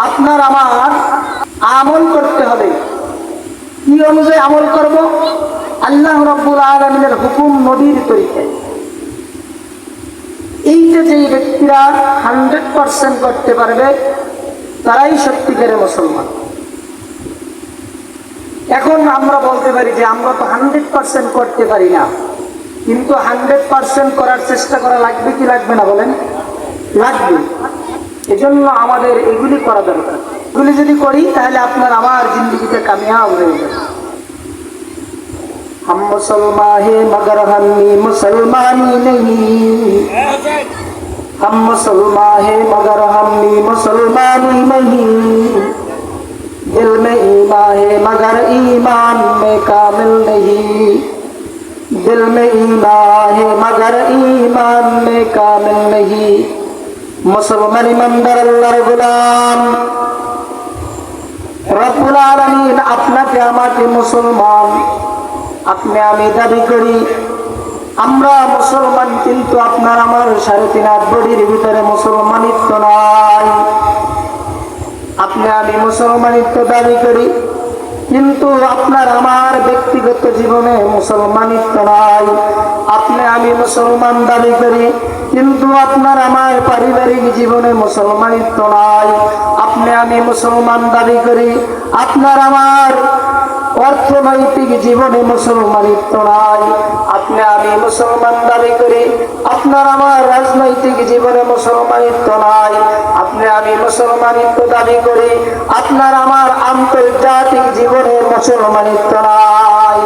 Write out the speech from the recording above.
আপনার আমার আমল করতে হবে। কি অনুযায়ী আমল করব? আল্লাহ রাব্বুল আলামিনের হুকুম, নবীর তরিকায়। এইটা যে ব্যক্তিরা 100% করতে পারবে তারাই সত্যিকারের মুসলমান। এখন আমরা বলতে পারি যে আমরা তো 100% করতে পারি না, কিন্তু 100% করার চেষ্টা করা লাগবে কি লাগবে না বলেন? লাগবে। এজন্য আমাদের এগুলি করা দরকার। এগুলি যদি করি তাহলে আপনার আমার জিন্দগিতে কামিয়াব হয়ে যাবে। हम मुसलमान हैं मगर हम मुसलमानी नहीं, हम मुसलमान हैं मगर हम मुसलमानी नहीं, दिल में ईमान है मगर ईमान में कामिल नहीं, दिल में ईमान है मगर ईमान में कामिल नहीं। मुसलमान ईमानदार अल्लाहर गुलाम। রব্বুল আলামিন আপনাকে আমাকে মুসলমান, আপনি আমি দাবি করি আমরা মুসলমান, কিন্তু আপনার আমার 3.5 হাত বডির ভিতরে মুসলমানিত্ব নাই। আপনি আমি মুসলমানিত্ব দাবি করি, কিন্তু আপনার আমার ব্যক্তিগত জীবনে মুসলমানিত্ব নাই। আপনি আমি মুসলমান দাবি করি, কিন্তু আপনার আমার পারিবারিক জীবনে মুসলমানিত্ব নাই। আপনি আমি মুসলমান দাবি করি, আপনার আমার অর্থনৈতিক জীবনে মুসলমানিত্ব নাই। আপনি আমি মুসলমান দাবি করি, আপনার আমার রাজনৈতিক জীবনে মুসলমানিত্ব নাই। আপনি আমি মুসলমানিত্ব দাবি করি, আপনার আমার আন্তর্জাতিক জীবনে মুসলমানিত্ব নাই।